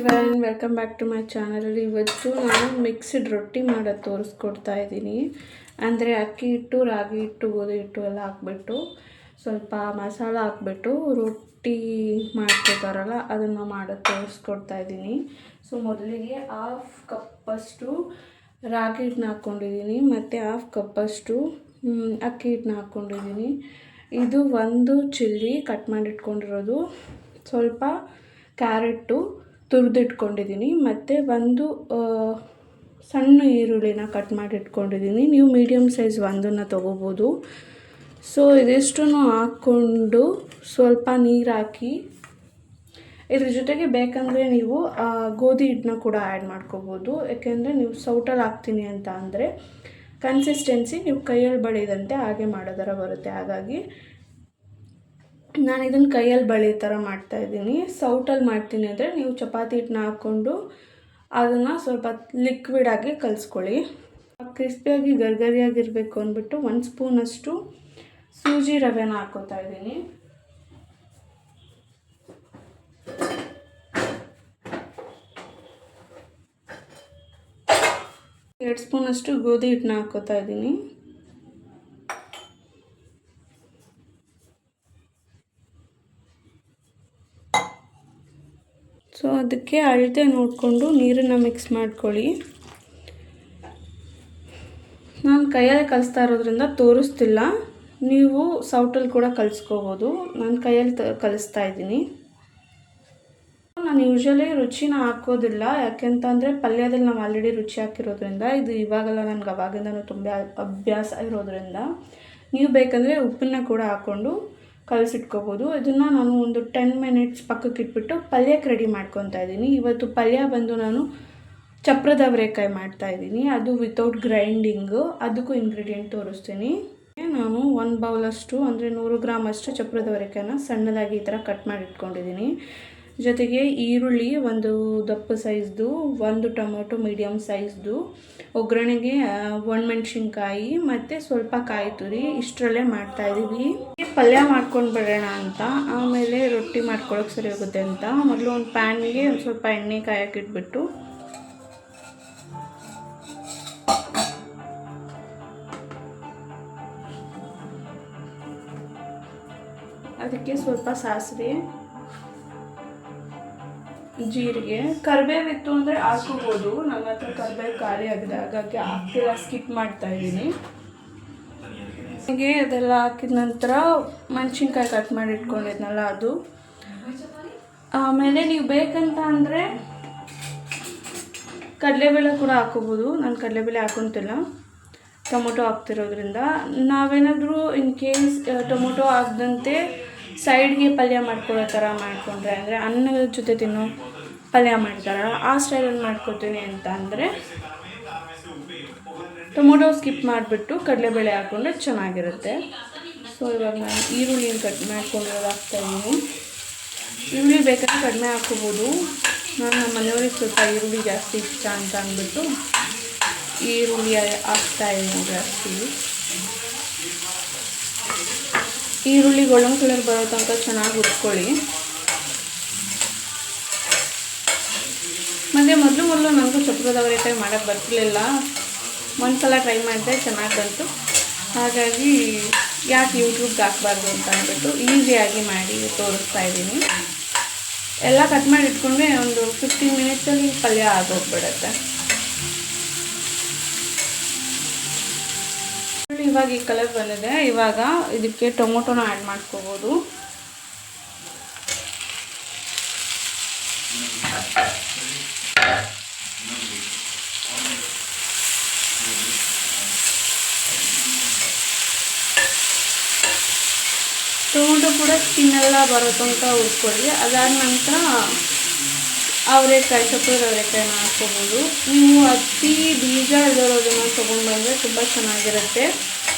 Everyone, welcome back to my channel. ಇವತ್ತು ನಾನು mixed ರೊಟ್ಟಿ ಮಾಡೋದು ತೋರಿಸ್ಕೊಡ್ತಾ ಇದ್ದೀನಿ. ಅಂದರೆ ಅಕ್ಕಿ ಹಿಟ್ಟು, ರಾಗಿ ಹಿಟ್ಟು, ಗೋಧಿ ಹಿಟ್ಟು ಎಲ್ಲ ಹಾಕ್ಬಿಟ್ಟು ಸ್ವಲ್ಪ ಮಸಾಲ ಹಾಕ್ಬಿಟ್ಟು ರೊಟ್ಟಿ ಮಾಡ್ಕೊತಾರಲ್ಲ ಅದನ್ನು ಮಾಡೋದು ತೋರಿಸ್ಕೊಡ್ತಾ ಇದ್ದೀನಿ. ಸೊ ಮೊದಲಿಗೆ 1/2 ಕಪ್ಪಷ್ಟು ರಾಗಿ ಹಿಟ್ಟನ್ನ ಹಾಕ್ಕೊಂಡಿದ್ದೀನಿ ಮತ್ತು 1/2 ಕಪ್ಪಷ್ಟು ಅಕ್ಕಿ ಹಿಟ್ಟನ್ನ ಹಾಕ್ಕೊಂಡಿದ್ದೀನಿ. ಇದು 1 ಚಿಲ್ಲಿ ಕಟ್ ಮಾಡಿಟ್ಕೊಂಡಿರೋದು, ಸ್ವಲ್ಪ ಕ್ಯಾರೆಟು ತುರಿದಿಟ್ಕೊಂಡಿದ್ದೀನಿ ಮತ್ತು 1 ಸಣ್ಣ ಈರುಳ್ಳಿನ ಕಟ್ ಮಾಡಿ ಇಟ್ಕೊಂಡಿದ್ದೀನಿ. ನೀವು ಮೀಡಿಯಮ್ ಸೈಜ್ ಒಂದನ್ನು ತೊಗೋಬೋದು. ಸೊ ಇದಿಷ್ಟನ್ನು ಹಾಕ್ಕೊಂಡು ಸ್ವಲ್ಪ ನೀರು ಹಾಕಿ, ಇದ್ರ ಜೊತೆಗೆ ಬೇಕಂದರೆ ನೀವು ಗೋಧಿ ಹಿಟ್ಟನ್ನ ಕೂಡ ಆ್ಯಡ್ ಮಾಡ್ಕೋಬೋದು. ಯಾಕೆಂದರೆ ನೀವು ಸೌಟಲ್ಲಿ ಹಾಕ್ತೀನಿ ಅಂತ ಅಂದರೆ ಕನ್ಸಿಸ್ಟೆನ್ಸಿ ನೀವು ಕೈಯಲ್ಲಿ ಬಳಿದಂತೆ ಹಾಗೆ ಮಾಡೋ ಥರ ಬರುತ್ತೆ. ಹಾಗಾಗಿ ನಾನು ಇದನ್ನು ಕೈಯಲ್ಲಿ ಬಳಿ ಥರ ಮಾಡ್ತಾಯಿದ್ದೀನಿ. ಸೌಟಲ್ಲಿ ಮಾಡ್ತೀನಿ ಅಂದರೆ ನೀವು ಚಪಾತಿ ಹಿಟ್ಟನ್ನ ಹಾಕ್ಕೊಂಡು ಅದನ್ನು ಸ್ವಲ್ಪ ಲಿಕ್ವಿಡಾಗಿ ಕಲಿಸ್ಕೊಳ್ಳಿ. ಕ್ರಿಸ್ಪಿಯಾಗಿ ಗರ್ಗರಿಯಾಗಿರಬೇಕು ಅಂದ್ಬಿಟ್ಟು 1 ಸ್ಪೂನಷ್ಟು ಸೂಜಿ ರವೆನ ಹಾಕ್ಕೋತಾ ಇದ್ದೀನಿ. ಎರಡು ಸ್ಪೂನಷ್ಟು ಗೋಧಿ ಹಿಟ್ಟನ್ನ ಹಾಕ್ಕೋತಾ ಇದ್ದೀನಿ. ಸೊ ಅದಕ್ಕೆ ಅಳತೆ ನೋಡಿಕೊಂಡು ನೀರನ್ನು ಮಿಕ್ಸ್ ಮಾಡ್ಕೊಳ್ಳಿ. ನಾನು ಕೈಯಲ್ಲಿ ಕಲಿಸ್ತಾ ಇರೋದ್ರಿಂದ ತೋರಿಸ್ತಿಲ್ಲ, ನೀವು ಸೌಟಲ್ಲಿ ಕೂಡ ಕಲಿಸ್ಕೋಬೋದು. ನಾನು ಕೈಯಲ್ಲಿ ಕಲಿಸ್ತಾ ಇದ್ದೀನಿ. ನಾನು ಯೂಶ್ವಲಿ ರುಚಿನ ಹಾಕೋದಿಲ್ಲ, ಯಾಕೆಂತಂದರೆ ಪಲ್ಯದಲ್ಲಿ ನಾವು ಆಲ್ರೆಡಿ ರುಚಿ ಹಾಕಿರೋದ್ರಿಂದ. ಇದು ಇವಾಗೆಲ್ಲ ನನಗೆ ಅವಾಗಿಂದನೂ ತುಂಬ ಅಭ್ಯಾಸ ಇರೋದ್ರಿಂದ ನೀವು ಬೇಕಂದರೆ ಉಪ್ಪನ್ನ ಕೂಡ ಹಾಕ್ಕೊಂಡು ಕಲಸಿಟ್ಕೋಬೋದು. ಇದನ್ನು ನಾನು ಒಂದು 10 ಮಿನಿಟ್ಸ್ ಪಕ್ಕಕ್ಕೆ ಇಟ್ಬಿಟ್ಟು ಪಲ್ಯಕ್ಕೆ ರೆಡಿ ಮಾಡ್ಕೊತಾ ಇದ್ದೀನಿ. ಇವತ್ತು ಪಲ್ಯ ಬಂದು ನಾನು ಚಪ್ರದ ಅವರೆಕಾಯಿ ಮಾಡ್ತಾಯಿದ್ದೀನಿ, ಅದು ವಿತೌಟ್ ಗ್ರೈಂಡಿಂಗು. ಅದಕ್ಕೂ ಇಂಗ್ರೀಡಿಯೆಂಟ್ ತೋರಿಸ್ತೀನಿ. ನಾನು 1 ಬೌಲಷ್ಟು ಅಂದರೆ 100 ಗ್ರಾಮಷ್ಟು ಚಪ್ರದ ಅವರೆಕಾಯಿನ ಸಣ್ಣದಾಗಿ ಈ ಥರ ಕಟ್ ಮಾಡಿ ಇಟ್ಕೊಂಡಿದ್ದೀನಿ. ಜೊತೆಗೆ ಈರುಳ್ಳಿ 1 ದಪ್ಪ ಸೈಜ್ದು, 1 ಟೊಮೊಟೊ ಮೀಡಿಯಮ್ ಸೈಜ್ದು, ಒಗ್ಗರಣೆಗೆ ಒಣಮೆಣ್ಸಿನ್ಕಾಯಿ ಮತ್ತು ಸ್ವಲ್ಪ ಕಾಯಿ ತುರಿ, ಇಷ್ಟರಲ್ಲೇ ಮಾಡ್ತಾಯಿದ್ದೀವಿ. ಪಲ್ಯ ಮಾಡ್ಕೊಂಡು ಬಿಡೋಣ ಅಂತ, ಆಮೇಲೆ ರೊಟ್ಟಿ ಮಾಡ್ಕೊಳ್ಳೋಕೆ ಸರಿ ಹೋಗುತ್ತೆ ಅಂತ ಮೊದಲು ಒಂದು ಪ್ಯಾನ್ಗೆ ಒಂದು ಸ್ವಲ್ಪ ಎಣ್ಣೆ ಕಾಯಕ್ಕಿಟ್ಬಿಟ್ಟು ಅದಕ್ಕೆ ಸ್ವಲ್ಪ ಸಾಸಿವೆ, ಜೀರಿಗೆ, ಕರಿಬೇವಿತ್ತು ಅಂದರೆ ಹಾಕೋಬೋದು. ನನ್ನ ಹತ್ರ ಕರಿಬೇವು ಖಾಲಿ ಆಗಿದೆ, ಹಾಗಾಗಿ ಹಾಕ್ತಿಲ್ಲ, ಸ್ಕಿಪ್ ಮಾಡ್ತಾ ಇದ್ದೀನಿ. ಹೀಗೆ ಅದೆಲ್ಲ ಹಾಕಿದ ನಂತರ ಮೆಣಸಿನ್ಕಾಯಿ ಕಟ್ ಮಾಡಿ ಇಟ್ಕೊಂಡಿದ್ನಲ್ಲ ಅದು, ಆಮೇಲೆ ನೀವು ಬೇಕಂತ ಅಂದರೆ ಕಡಲೆಬೇಳೆ ಕೂಡ ಹಾಕೋಬೋದು. ನಾನು ಕಡಲೆಬೇಳೆ ಹಾಕೊತಿಲ್ಲ, ಟೊಮೊಟೊ ಹಾಕ್ತಿರೋದ್ರಿಂದ. ನಾವೇನಾದರೂ ಇನ್ ಕೇಸ್ ಟೊಮೊಟೊ ಹಾಕ್ದಂತೆ ಸೈಡ್ಗೆ ಪಲ್ಯ ಮಾಡ್ಕೊಳ್ಳೋ ಥರ ಮಾಡಿಕೊಂಡ್ರೆ, ಅಂದರೆ ಅನ್ನದ ಜೊತೆ ತಿನ್ನೋ ಪಲ್ಯ ಮಾಡ್ತಾರಲ್ಲ ಆ ಸ್ಟೈಲಲ್ಲಿ ಮಾಡ್ಕೊತೀನಿ ಅಂತ ಅಂದರೆ ಟೊಮೊಟೊ ಸ್ಕಿಪ್ ಮಾಡಿಬಿಟ್ಟು ಕಡಲೆಬೇಳೆ ಹಾಕ್ಕೊಂಡ್ರೆ ಚೆನ್ನಾಗಿರುತ್ತೆ. ಸೊ ಇವಾಗ ನಾನು ಈರುಳ್ಳಿನ ಕಟ್ ಮಾಡ್ಕೊಂಡಿರೋದು ಹಾಕ್ತಾಯಿದ್ದೀನಿ. ಈರುಳ್ಳಿ ಬೇಕಾದ್ರೆ ಕಡಿಮೆ ಹಾಕ್ಕೋಬೋದು. ನಾನು ನಮ್ಮ ಮನೆಯವ್ರಿಗೆ ಸ್ವಲ್ಪ ಈರುಳ್ಳಿ ಜಾಸ್ತಿ ಇಷ್ಟ ಅಂತ ಅಂದ್ಬಿಟ್ಟು ಈರುಳ್ಳಿ ಹಾಕ್ತಾಯಿದ್ದೀನಿ ಜಾಸ್ತಿ. ಈರುಳ್ಳಿ ಗೋಲ್ಡನ್ ಕಲರ್ ಬರೋ ತನಕ ಚೆನ್ನಾಗಿ ಹುರ್ಕೊಳ್ಳಿ. ಮತ್ತು ಮೊದಲು ನನಗೂ ಚಪ್ರದ ಅವರೆಕಾಯಿ ಮಾಡೋಕ್ಕೆ ಬರ್ತಿರ್ಲಿಲ್ಲ. ಒಂದು ಸಲ ಟ್ರೈ ಮಾಡಿದೆ, ಚೆನ್ನಾಗಿ ಬಂತು. ಹಾಗಾಗಿ ಯಾಕೆ ಯೂಟ್ಯೂಬ್ಗೆ ಹಾಕ್ಬಾರ್ದು ಅಂತ ಅಂದ್ಬಿಟ್ಟು ಈಸಿಯಾಗಿ ಮಾಡಿ ತೋರಿಸ್ತಾ ಇದ್ದೀನಿ. ಎಲ್ಲ ಕಟ್ ಮಾಡಿ ಇಟ್ಕೊಂಡ್ರೆ ಒಂದು 15 ಮಿನಿಟ್ಸಲ್ಲಿ ಪಲ್ಯ ಆಗೋಗ್ಬಿಡುತ್ತೆ. ಇವಾಗ ಈ ಕಲರ್ ಬಂದಿದೆ. ಇವಾಗ ಇದಕ್ಕೆ ಟೊಮೊಟೊನ ಆ್ಯಡ್ ಮಾಡ್ಕೋಬೋದು. ಟೊಮೊಟೊ ಕೂಡ ಸ್ಕಿನ್ನೆಲ್ಲ ಬರೋ ತನಕ ಹುರ್ಕೊಳ್ಳಿ. ಅದಾದ ನಂತರ ಅವರೆಕಾಯಿ, ಚಪ್ರದ ಅವರೆಕಾಯಿನ ಹಾಕ್ಕೋಬೋದು. ನೀವು ಅತಿ ಬೀಜ ಇರೋದನ್ನು ತೊಗೊಂಡು ಬಂದರೆ ತುಂಬ ಚೆನ್ನಾಗಿರುತ್ತೆ.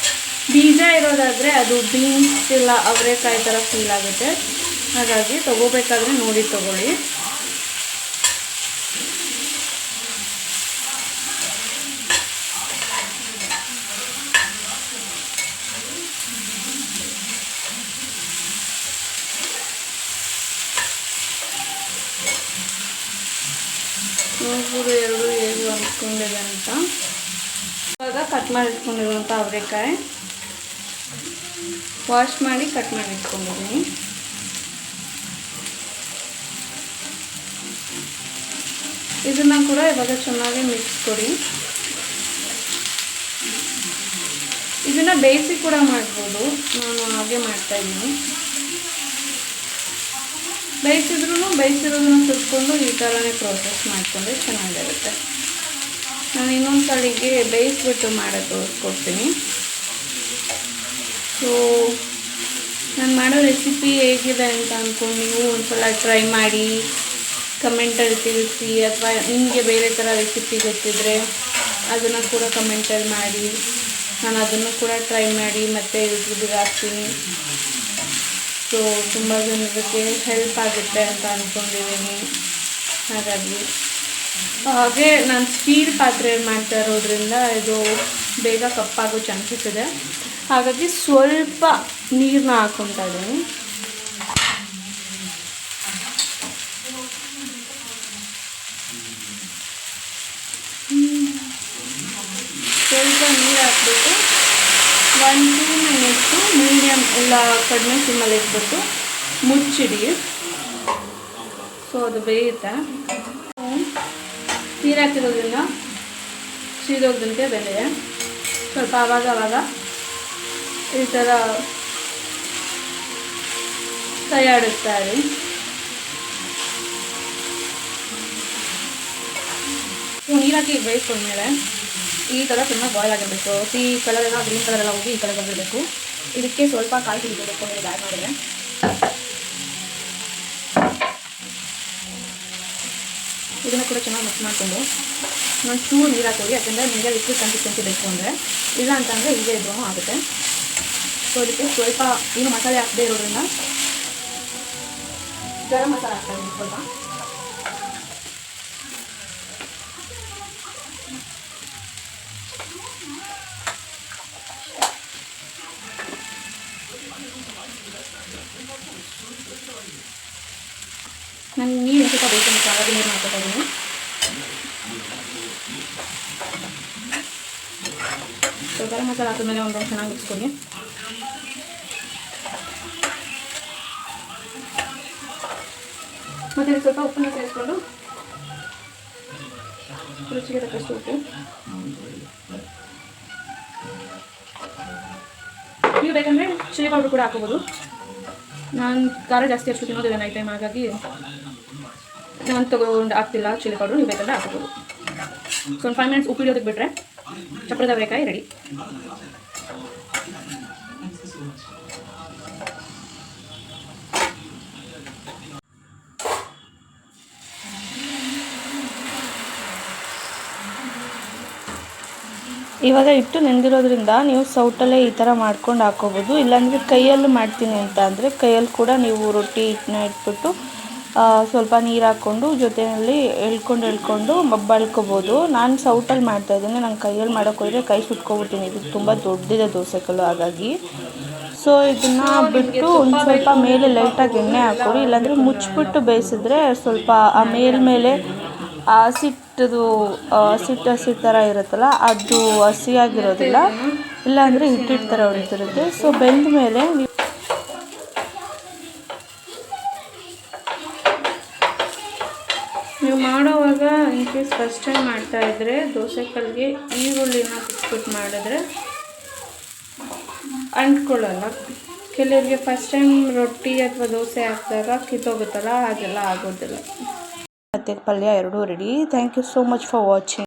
ಬೀಜ ಇರೋದಾದರೆ ಅದು ಬೀನ್ಸ್ ಇಲ್ಲ ಅವರೆಕಾಯಿ ಥರ ಫೀಲ್ ಆಗುತ್ತೆ. ಹಾಗಾಗಿ ತೊಗೋಬೇಕಾದ್ರೆ ನೋಡಿ ತೊಗೊಳ್ಳಿ. ನೋಡ್ಬೋದು ಎರಡು ಹೇಗೆ ಹೊಂದ್ಕೊಂಡಿದೆ ಅಂತ. ಇವಾಗ ಕಟ್ ಮಾಡಿ ಇಟ್ಕೊಂಡಿರುವಂಥ ಅವರೆಕಾಯಿ ವಾಶ್ ಮಾಡಿ ಕಟ್ ಮಾಡಿ ಇಟ್ಕೊಂಡಿದ್ದೀನಿ. ಇದನ್ನು ಕೂಡ ಇವಾಗ ಚೆನ್ನಾಗಿ ಮಿಕ್ಸ್ ಕೊಡಿ. ಇದನ್ನು ಬೇಯಿಸಿ ಕೂಡ ಮಾಡ್ಬೋದು, ನಾನು ಹಾಗೆ ಮಾಡ್ತಾಯಿದ್ದೀನಿ. ಬೇಯಿಸಿರೋದನ್ನ ಸುಟ್ಕೊಂಡು ಈ ಥರನೇ ಪ್ರೋಸೆಸ್ ಮಾಡಿಕೊಂಡ್ರೆ ಚೆನ್ನಾಗಿರುತ್ತೆ. ನಾನು ಇನ್ನೊಂದು ಕಡೆಗೆ ಬೇಯಿಸ್ಬಿಟ್ಟು ಮಾಡೋದು ತೋರಿಸ್ಕೊಡ್ತೀನಿ. ಸೊ ನಾನು ಮಾಡೋ ರೆಸಿಪಿ ಹೇಗಿದೆ ಅಂತ ಅಂದ್ಕೊಂಡು ನೀವು ಒಂದ್ಸಲ ಟ್ರೈ ಮಾಡಿ ಕಮೆಂಟಲ್ಲಿ ತಿಳಿಸಿ, ಅಥವಾ ನಿಮಗೆ ಬೇರೆ ಥರ ರೆಸಿಪಿ ಗೊತ್ತಿದ್ದರೆ ಅದನ್ನು ಕೂಡ ಕಮೆಂಟಲ್ಲಿ ಮಾಡಿ. ನಾನು ಅದನ್ನು ಕೂಡ ಟ್ರೈ ಮಾಡಿ ಮತ್ತು ಯೂಟ್ಯೂಬಿಗೆ ಹಾಕ್ತೀನಿ. ಸೊ ತುಂಬ ಜನರಿಗೆ ಹೆಲ್ಪ್ ಆಗುತ್ತೆ ಅಂತ ಅಂದ್ಕೊಂಡಿದ್ದೀನಿ. ಹಾಗೆ ನಾನು ಸ್ಟೀಲ್ ಪಾತ್ರೆಯಲ್ಲಿ ಮಾಡ್ತಾ ಇರೋದ್ರಿಂದ ಇದು ಬೇಗ ಕಪ್ಪಾಗೋ ಚಾನ್ಸಸ್ ಇದೆ. ಹಾಗಾಗಿ ಸ್ವಲ್ಪ ನೀರನ್ನ ಹಾಕ್ಕೊತಾ ಇದ್ದೀನಿ. ಸ್ವಲ್ಪ ನೀರು ಹಾಕ್ಬಿಟ್ಟು 1-2 ಮಿನಿಟ್ಸು ಮೀಡಿಯಮ್ ಇಲ್ಲ ಕಡಿಮೆ ಸಿಮ್ಮಲ್ಲಿ ಇಟ್ಬಿಟ್ಟು ಮುಚ್ಚಿಡಿ. ಸೊ ಅದು ಬೇಯುತ್ತೆ. ನೀರು ಹಾಕಿರೋದ್ರಿಂದ ಸೀದೋಗ್ದಂತೆ ಬೆಂದಿದೆ. ಸ್ವಲ್ಪ ಆವಾಗ ಈ ಥರ ಕೈ ಆಡಿಸ್ತಾ ಇರಿ. ನೀರು ಹಾಕಿ ಬೇಯಿಸ್ಕೊಂಡ್ಮೇಲೆ ಈ ಥರ ಚೆನ್ನಾಗಿ ಬಾಯ್ಲ್ ಆಗಿರಬೇಕು. ಈ ಕಲರೆಲ್ಲ ಗ್ರೀನ್ ಕಲರೆಲ್ಲ ಹೋಗಿ ಈ ಕಲರ್ ಬಂದಿರಬೇಕು. ಇದಕ್ಕೆ ಸ್ವಲ್ಪ ಕಾಯಿ ಹಿಡಿಬೇಕು ನೀವು ಆ್ಯಡ್ ಮಾಡಿದ್ರೆ. ಇದನ್ನು ಕೂಡ ಚೆನ್ನಾಗಿ ಮಿಕ್ಸ್ ಮಾಡಿಕೊಂಡು ಒಂದು ಚೂರು ನೀರು ಹಾಕೋಗಿ, ಯಾಕಂದರೆ ನಿಮಗೆ ಲಿಕ್ವಿಡ್ ಕನ್ಸಿಸ್ಟೆನ್ಸಿ ಬೇಕು ಅಂದರೆ, ಇಲ್ಲ ಅಂತಂದರೆ ಹೀಗೆ ಇದ್ರೂ ಆಗುತ್ತೆ. ಸೊ ಇದಕ್ಕೆ ಸ್ವಲ್ಪ ಏನು ಮಸಾಲೆ ಹಾಕದೇ ಇರೋದ್ರಿಂದ ಗರಂ ಮಸಾಲೆ ಹಾಕ್ತಾಯಿದ್ದೀನಿ ಸ್ವಲ್ಪ. ನಾನು ನೀರು ಸ್ವಲ್ಪ ಬೇಕು ಹಾಗಾಗಿ ನೀರು ಮಾಡ್ಕೊತಾ ಇದ್ದೀನಿ. ಸೊ ಗರಂ ಮಸಾಲೆ ಹಾಕಿದ್ಮೇಲೆ ಒಂದು ಚೆನ್ನಾಗಿ ಮಿಕ್ಸ್ಕೊಡಿ. ಮತ್ತು ಸ್ವಲ್ಪ ಉಪ್ಪನ್ನು ಸೇರಿಸ್ಕೊಂಡು ರುಚಿಗೆ ತಕ್ಕಷ್ಟು ಉಪ್ಪು. ನೀವು ಬೇಕಂದರೆ ಚಿಲ್ಲಿ ಪೌಡ್ರ್ ಕೂಡ ಹಾಕೋಬೋದು. ನಾನು ಖಾರ ಜಾಸ್ತಿ ಅಷ್ಟು ತಿನ್ನೋದಿಲ್ಲ ನೈಟ್ ಟೈಮ್, ಹಾಗಾಗಿ ನಾನು ತೊಗೊಂಡು ಹಾಕ್ತಿಲ್ಲ ಚಿಲ್ಲಿ ಪೌಡ್ರು. ನೀವು ಬೇಕಂದರೆ ಹಾಕೋಬೋದು. ಸೊ ಒಂದು 5 ಮಿನಿಟ್ಸ್ ಉಪ್ಪು ಇಡೋದಕ್ಕೆ ಬಿಟ್ಟರೆ ಚಪ್ಪರದ ಅವರೆಕಾಯಿ ರೆಡಿ. ಇವಾಗ ಹಿಟ್ಟು ನೆಂದಿರೋದ್ರಿಂದ ನೀವು ಸೌಟಲ್ಲೇ ಈ ಥರ ಮಾಡ್ಕೊಂಡು ಹಾಕೋಬೋದು. ಇಲ್ಲಾಂದರೆ ಕೈಯಲ್ಲಿ ಮಾಡ್ತೀನಿ ಅಂತ ಅಂದರೆ ಕೈಯಲ್ಲಿ ಕೂಡ ನೀವು ರೊಟ್ಟಿ ಹಿಟ್ಟನ್ನ ಇಟ್ಬಿಟ್ಟು ಸ್ವಲ್ಪ ನೀರು ಹಾಕ್ಕೊಂಡು ಜೊತೆಯಲ್ಲಿ ಎಳ್ಕೊಂಡು ಬಳ್ಕೊಬೋದು. ನಾನು ಸೌಟಲ್ಲಿ ಮಾಡ್ತಾಯಿದ್ದೀನಿ. ನಾನು ಕೈಯಲ್ಲಿ ಮಾಡೋಕ್ಕೆ ಹೋದರೆ ಕೈ ಸುಟ್ಕೊಬಿಡ್ತೀನಿ. ಇದು ತುಂಬ ದೊಡ್ಡದಿದೆ ದೋಸೆ ಕಲ್ಲು, ಹಾಗಾಗಿ. ಸೊ ಇದನ್ನು ಬಿಟ್ಟು ಒಂದು ಸ್ವಲ್ಪ ಮೇಲೆ ಲೈಟಾಗಿ ಎಣ್ಣೆ ಹಾಕ್ಕೊಡಿ. ಇಲ್ಲಾಂದರೆ ಮುಚ್ಚಿಬಿಟ್ಟು ಬೇಯಿಸಿದ್ರೆ ಸ್ವಲ್ಪ ಆ ಮೇಲ್ಮೇಲೆ ಹಸಿ ಥರ ಇರುತ್ತಲ್ಲ, ಅದು ಹಸಿಯಾಗಿರೋದಿಲ್ಲ. ಇಲ್ಲಾಂದರೆ ಹಿಟ್ಟಿಟ್ಟು ಥರ ಹೊಡಿತಿರುತ್ತೆ. ಸೊ ಬೆಂದ ಮೇಲೆ ನೀವು ಮಾಡೋವಾಗ ಇನ್ ಕೇಸ್ ಫಸ್ಟ್ ಟೈಮ್ ಮಾಡ್ತಾಯಿದ್ರೆ ದೋಸೆ ಕಲ್ಲಿಗೆ ಈರುಳ್ಳಿನ ಬಿಟ್ಬಿಟ್ಟು ಮಾಡಿದ್ರೆ ಅಂಟ್ಕೊಳ್ಳಲ್ಲ. ಕೆಲವರಿಗೆ ಫಸ್ಟ್ ಟೈಮ್ ರೊಟ್ಟಿ ಅಥವಾ ದೋಸೆ ಹಾಕಿದಾಗ ಕಿತ್ತೋಗುತ್ತಲ್ಲ, ಹಾಗೆಲ್ಲ ಆಗೋದಿಲ್ಲ. ಮತ್ತು ಪಲ್ಯ ಎರಡೂ ready. Thank you so much for watching.